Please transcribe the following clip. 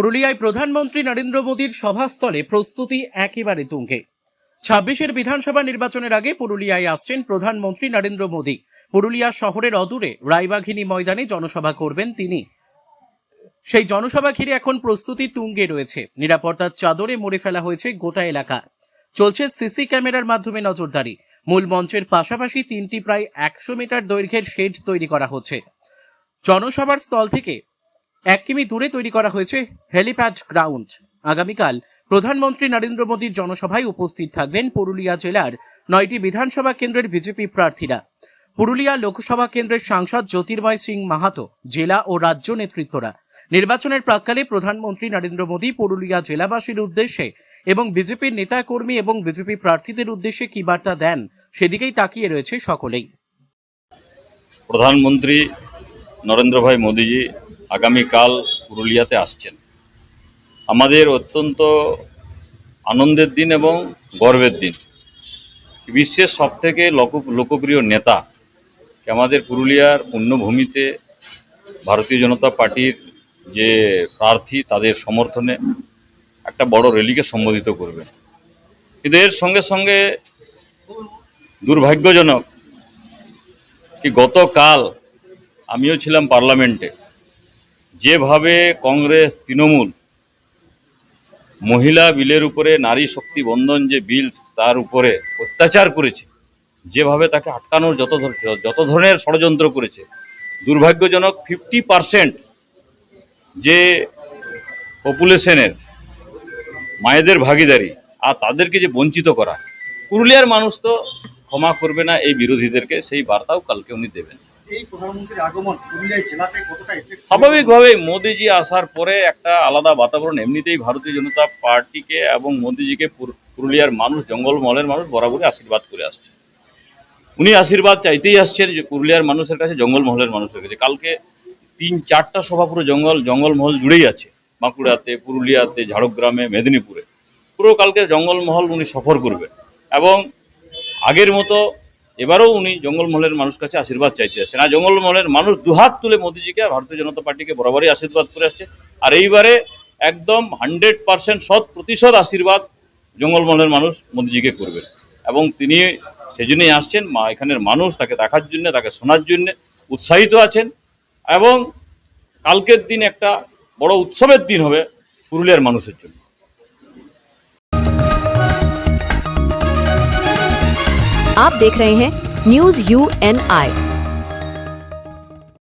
পুরুলিয়ায় প্রধানমন্ত্রী নরেন্দ্র মোদীর সভাস্থলে প্রস্তুতি একেবারে তুঙ্গে। ২৬-এর বিধানসভা নির্বাচনের আগে পুরুলিয়ায় আসছেন প্রধানমন্ত্রী নরেন্দ্র মোদী। পুরুলিয়া শহরের অদূরে রায়বাঘিনী ময়দানে জনসভা করবেন তিনি। সেই জনসভা ঘিরে এখন প্রস্তুতি তুঙ্গে রয়েছে। নিরাপত্তার চাদরে মুড়ে ফেলা হয়েছে গোটা এলাকা। চলছে সিসি ক্যামেরার মাধ্যমে নজরদারি। মূল মঞ্চের পাশাপাশি ৩টি প্রায় ১০০ মিটার দৈর্ঘ্যের শেড তৈরি করা হচ্ছে। জনসভার স্থল থেকে ১ কিমি দূরে তৈরি করা হয়েছে হেলিপ্যাড গ্রাউন্ড। আগামীকাল প্রধানমন্ত্রী নরেন্দ্র মোদীর জনসভায় উপস্থিত থাকবেন পুরুলিয়া জেলার ৯টি বিধানসভা কেন্দ্রের বিজেপি প্রার্থীরা। পুরুলিয়া লোকসভা কেন্দ্রের সাংসদ জ্যোতির্ময় সিং মাহাতো, জেলা ও রাজ্য নেতৃত্বরা। নির্বাচনের প্রাক্কালে প্রধানমন্ত্রী নরেন্দ্র মোদী পুরুলিয়া জেলাবাসীর উদ্দেশ্যে এবং বিজেপির নেতাকর্মী এবং বিজেপি প্রার্থীদের উদ্দেশ্যে কি বার্তা দেন, সেদিকেই তাকিয়ে রয়েছে সকলেই। প্রধানমন্ত্রী নরেন্দ্র ভাই মোদীজি আগামীকাল পুরুলিয়াতে আসছেন। আমাদের অত্যন্ত আনন্দের দিন এবং গর্বের দিন। বিশ্বের সবথেকে লোকপ্রিয় নেতা আমাদের পুরুলিয়ার পুণ্যভূমিতে ভারতীয় জনতা পার্টির যে প্রার্থী, তাদের সমর্থনে একটা বড় র্যালিকে সম্বোধিত করবেন। কিন্তু এর সঙ্গে সঙ্গে দুর্ভাগ্যজনক কি গতকাল আমিও ছিলাম পার্লামেন্টে, যেভাবে কংগ্রেস তৃণমূল মহিলা বিলের উপরে, নারী শক্তি বন্ধন যে বিল, তার উপরে অত্যাচার করেছে, যেভাবে তাকে আটকানোর যত ধরনের ষড়যন্ত্র করেছে, দুর্ভাগ্যজনক 50% যে পপুলেশনের মায়েদের ভাগিদারি আর তাদেরকে যে বঞ্চিত করা, পুরুলিয়ার মানুষ তো ক্ষমা করবে না এই বিরোধীদেরকে, সেই বার্তাও কালকে উনি দেবেন। স্বাভাবিকভাবে মোদীজি আসার পরে একটা আলাদা বাতাবরণ। এমনিতেই ভারতীয় জনতা পার্টিকে এবং মোদীজিকে পুরুলিয়ার মানুষ, জঙ্গলমহলের মানুষ বরাবরই আশীর্বাদ করে আসছে। উনি আশীর্বাদ চাইতেই আসছেন যে পুরুলিয়ার মানুষের কাছে, জঙ্গলমহলের মানুষের কাছে। কালকে ৩-৪টা সভা পুরো জঙ্গলমহল জুড়েই আছে। বাঁকুড়াতে, পুরুলিয়াতে, ঝাড়গ্রামে, মেদিনীপুরে পুরো কালকে জঙ্গলমহল উনি সফর করবেন। এবং আগের মতো এবারও উনি জঙ্গলমহলের মানুষ কাছে আশীর্বাদ চাইতে আসছেন। আর জঙ্গলমহলের মানুষ দুহাত তুলে মোদীজিকে, ভারতীয় জনতা পার্টিকে বরাবরই আশীর্বাদ করে আসছে। আর এইবারে একদম 100% 100% আশীর্বাদ জঙ্গলমহলের মানুষ মোদীজিকে করবেন। এবং তিনি সেজন্যই আসছেন। এখানের মানুষ তাকে দেখার জন্য, তাকে শোনার জন্য উৎসাহিত আছেন। এবং কালকের দিন একটা বড় উৎসবের দিন হবে পুরুলিয়ার মানুষের জন্য। आप देख रहे हैं न्यूज़ UNI।